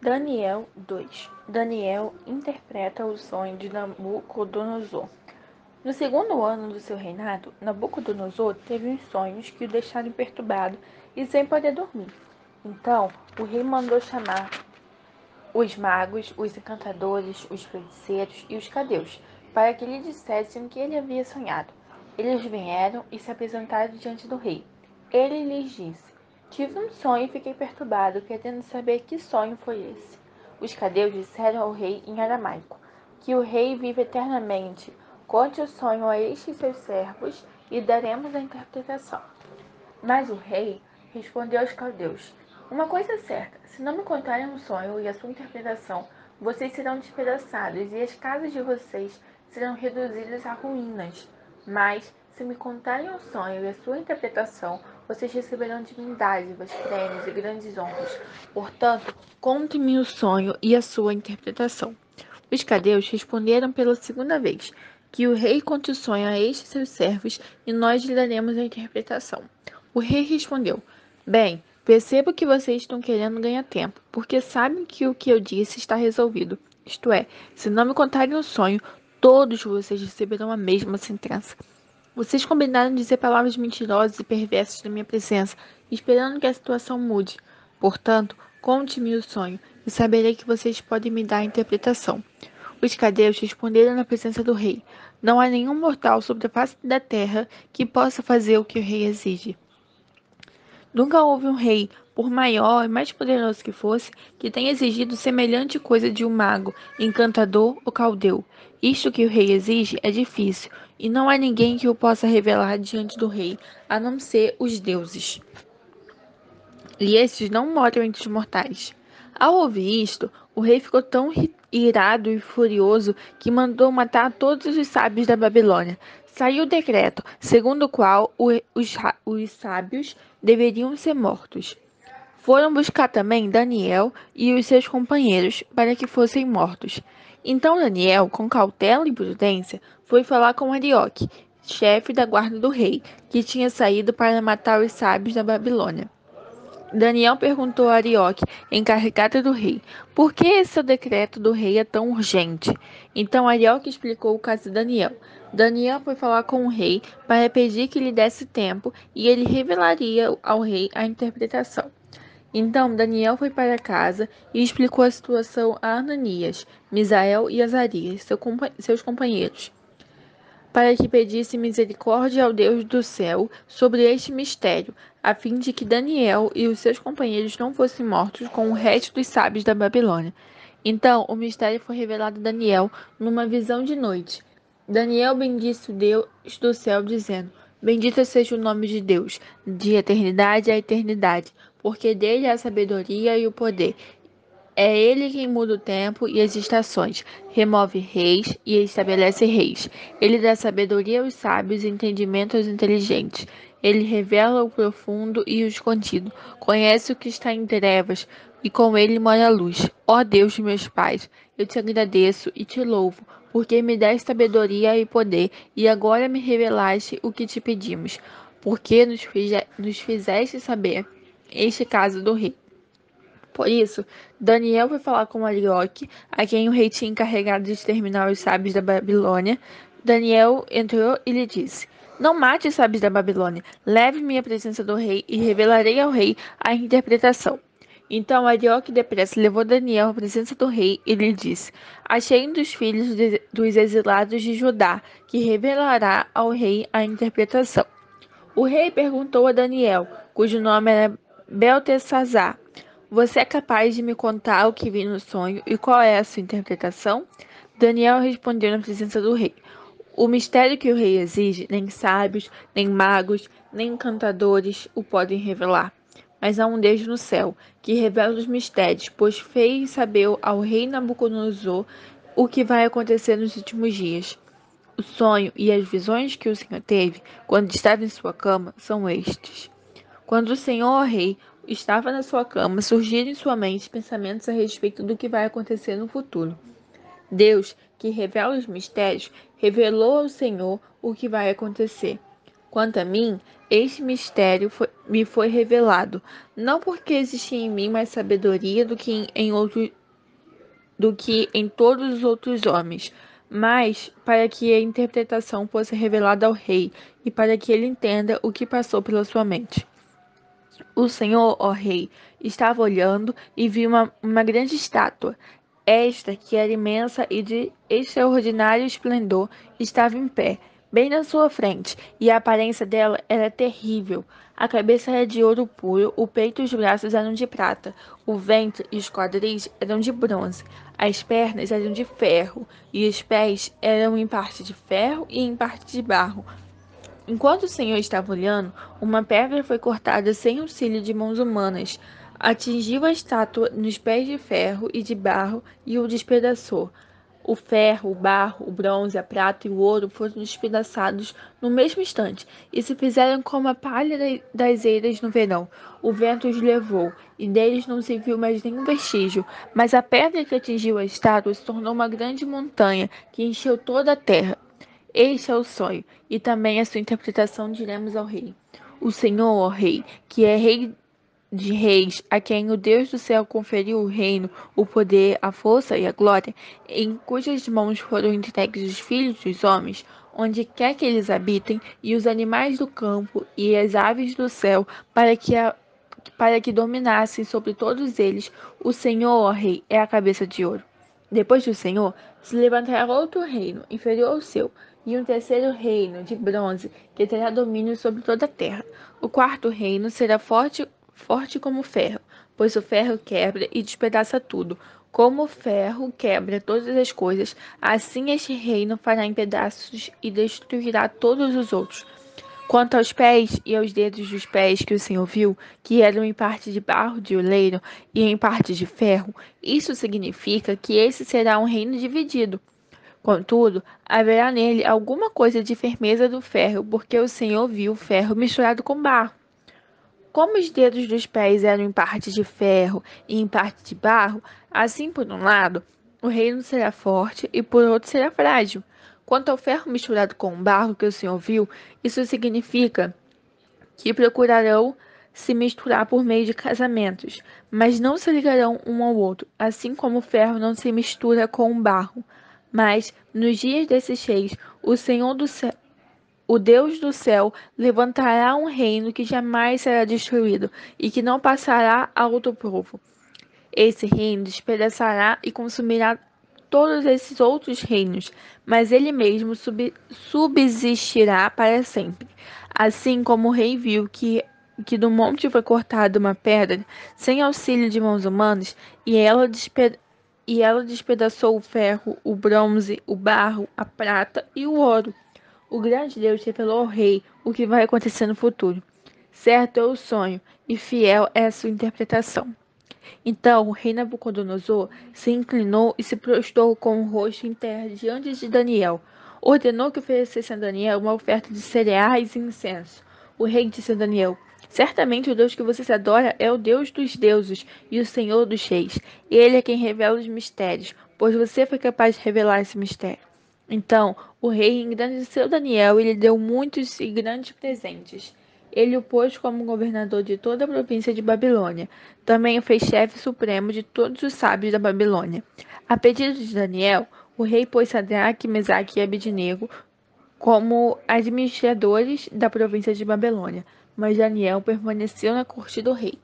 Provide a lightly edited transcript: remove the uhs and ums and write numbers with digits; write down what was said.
Daniel 2. Daniel interpreta o sonho de Nabucodonosor. No segundo ano do seu reinado, Nabucodonosor teve uns sonhos que o deixaram perturbado e sem poder dormir. Então, o rei mandou chamar os magos, os encantadores, os feiticeiros e os cadeus, para que lhe dissessem o que ele havia sonhado. Eles vieram e se apresentaram diante do rei. Ele lhes disse: Tive um sonho e fiquei perturbado, querendo saber que sonho foi esse. Os cadeus disseram ao rei em aramaico: Que o rei vive eternamente. Conte o sonho a estes seus servos e daremos a interpretação. Mas o rei respondeu aos caldeus: Uma coisa é certa, se não me contarem o sonho e a sua interpretação, vocês serão despedaçados e as casas de vocês serão reduzidas a ruínas. Mas, se me contarem o sonho e a sua interpretação, vocês receberão de mim dádivas, prêmios e grandes honras. Portanto, conte-me o sonho e a sua interpretação. Os cadeus responderam pela segunda vez: Que o rei conte o sonho a estes seus servos e nós lhe daremos a interpretação. O rei respondeu: Bem, percebo que vocês estão querendo ganhar tempo, porque sabem que o que eu disse está resolvido. Isto é, se não me contarem o sonho, todos vocês receberão a mesma sentença. Vocês combinaram dizer palavras mentirosas e perversas na minha presença, esperando que a situação mude. Portanto, conte-me o sonho, e saberei que vocês podem me dar a interpretação. Os cadeus responderam na presença do rei: Não há nenhum mortal sobre a face da terra que possa fazer o que o rei exige. Nunca houve um rei, por maior e mais poderoso que fosse, que tenha exigido semelhante coisa de um mago, encantador ou caldeu. Isto que o rei exige é difícil, e não há ninguém que o possa revelar diante do rei, a não ser os deuses. E estes não moram entre os mortais. Ao ouvir isto, o rei ficou tão irado e furioso que mandou matar todos os sábios da Babilônia. Saiu o decreto, segundo o qual os sábios deveriam ser mortos. Foram buscar também Daniel e os seus companheiros para que fossem mortos. Então Daniel, com cautela e prudência, foi falar com Arioque, chefe da guarda do rei, que tinha saído para matar os sábios da Babilônia. Daniel perguntou a Arioque, encarregada do rei, por que esse decreto do rei é tão urgente? Então Arioque explicou o caso de Daniel. Daniel foi falar com o rei para pedir que lhe desse tempo e ele revelaria ao rei a interpretação. Então Daniel foi para casa e explicou a situação a Ananias, Misael e Azarias, seus companheiros, para que pedisse misericórdia ao Deus do céu sobre este mistério, a fim de que Daniel e os seus companheiros não fossem mortos com o resto dos sábios da Babilônia. Então o mistério foi revelado a Daniel numa visão de noite. Daniel bendisse o Deus do céu, dizendo: Bendito seja o nome de Deus, de eternidade a eternidade, porque dele é a sabedoria e o poder. É ele quem muda o tempo e as estações, remove reis e estabelece reis. Ele dá sabedoria aos sábios e entendimento aos inteligentes. Ele revela o profundo e o escondido. Conhece o que está em trevas e com ele mora a luz. Ó Deus de meus pais, eu te agradeço e te louvo, porque me deste sabedoria e poder, e agora me revelaste o que te pedimos, porque nos fizeste saber este caso do rei. Por isso, Daniel foi falar com Arioque, a quem o rei tinha encarregado de exterminar os sábios da Babilônia. Daniel entrou e lhe disse: Não mate os sábios da Babilônia, leve-me à presença do rei e revelarei ao rei a interpretação. Então Arioque depressa levou Daniel à presença do rei e lhe disse: Achei um dos filhos dos exilados de Judá, que revelará ao rei a interpretação. O rei perguntou a Daniel, cujo nome era Beltesazar: Você é capaz de me contar o que vi no sonho e qual é a sua interpretação? Daniel respondeu na presença do rei: O mistério que o rei exige, nem sábios, nem magos, nem encantadores o podem revelar. Mas há um Deus no céu, que revela os mistérios, pois fez saber ao rei Nabucodonosor o que vai acontecer nos últimos dias. O sonho e as visões que o Senhor teve quando estava em sua cama são estes. Quando o Senhor, ó Rei, estava na sua cama, surgiram em sua mente pensamentos a respeito do que vai acontecer no futuro. Deus, que revela os mistérios, revelou ao Senhor o que vai acontecer. Quanto a mim, este mistério me foi revelado, não porque existia em mim mais sabedoria do que em todos os outros homens, mas para que a interpretação fosse revelada ao rei e para que ele entenda o que passou pela sua mente. O Senhor, ó rei, estava olhando e viu uma grande estátua. Esta, que era imensa e de extraordinário esplendor, estava em pé, bem na sua frente, e a aparência dela era terrível. A cabeça era de ouro puro, o peito e os braços eram de prata, o ventre e os quadris eram de bronze, as pernas eram de ferro, e os pés eram em parte de ferro e em parte de barro. Enquanto o Senhor estava olhando, uma pedra foi cortada sem auxílio de mãos humanas, atingiu a estátua nos pés de ferro e de barro e o despedaçou. O ferro, o barro, o bronze, a prata e o ouro foram despedaçados no mesmo instante e se fizeram como a palha das eiras no verão. O vento os levou e deles não se viu mais nenhum vestígio, mas a pedra que atingiu a estátua se tornou uma grande montanha que encheu toda a terra. Este é o sonho, e também a sua interpretação diremos ao rei. O Senhor, ó rei, que é rei de reis, a quem o Deus do céu conferiu o reino, o poder, a força e a glória, em cujas mãos foram entregues os filhos dos homens, onde quer que eles habitem, e os animais do campo e as aves do céu, para que dominassem sobre todos eles, o Senhor, ó rei, é a cabeça de ouro. Depois do Senhor, se levantará outro reino, inferior ao seu, e um terceiro reino, de bronze, que terá domínio sobre toda a terra. O quarto reino será forte como ferro, pois o ferro quebra e despedaça tudo. Como o ferro quebra todas as coisas, assim este reino fará em pedaços e destruirá todos os outros. Quanto aos pés e aos dedos dos pés que o Senhor viu, que eram em parte de barro de oleiro e em parte de ferro, isso significa que esse será um reino dividido. Contudo, haverá nele alguma coisa de firmeza do ferro, porque o Senhor viu o ferro misturado com barro. Como os dedos dos pés eram em parte de ferro e em parte de barro, assim por um lado, o reino será forte e por outro será frágil. Quanto ao ferro misturado com o barro que o Senhor viu, isso significa que procurarão se misturar por meio de casamentos, mas não se ligarão um ao outro, assim como o ferro não se mistura com o barro. Mas, nos dias desses reis, o Senhor do céu, o Deus do céu, levantará um reino que jamais será destruído e que não passará a outro povo. Esse reino despedaçará e consumirá todos esses outros reinos, mas ele mesmo subsistirá para sempre. Assim como o rei viu que do monte foi cortada uma pedra, sem auxílio de mãos humanas, e ela despedaçou o ferro, o bronze, o barro, a prata e o ouro. O grande Deus revelou ao rei o que vai acontecer no futuro. Certo é o sonho, e fiel é a sua interpretação. Então o rei Nabucodonosor se inclinou e se prostrou com o rosto em terra diante de Daniel. Ordenou que oferecessem a Daniel uma oferta de cereais e incenso. O rei disse a Daniel: Certamente o Deus que você adora é o Deus dos deuses e o Senhor dos reis. Ele é quem revela os mistérios, pois você foi capaz de revelar esse mistério. Então o rei engrandeceu Daniel e lhe deu muitos e grandes presentes. Ele o pôs como governador de toda a província de Babilônia. Também o fez chefe supremo de todos os sábios da Babilônia. A pedido de Daniel, o rei pôs Sadraque, Mesaque e Abednego como administradores da província de Babilônia, mas Daniel permaneceu na corte do rei.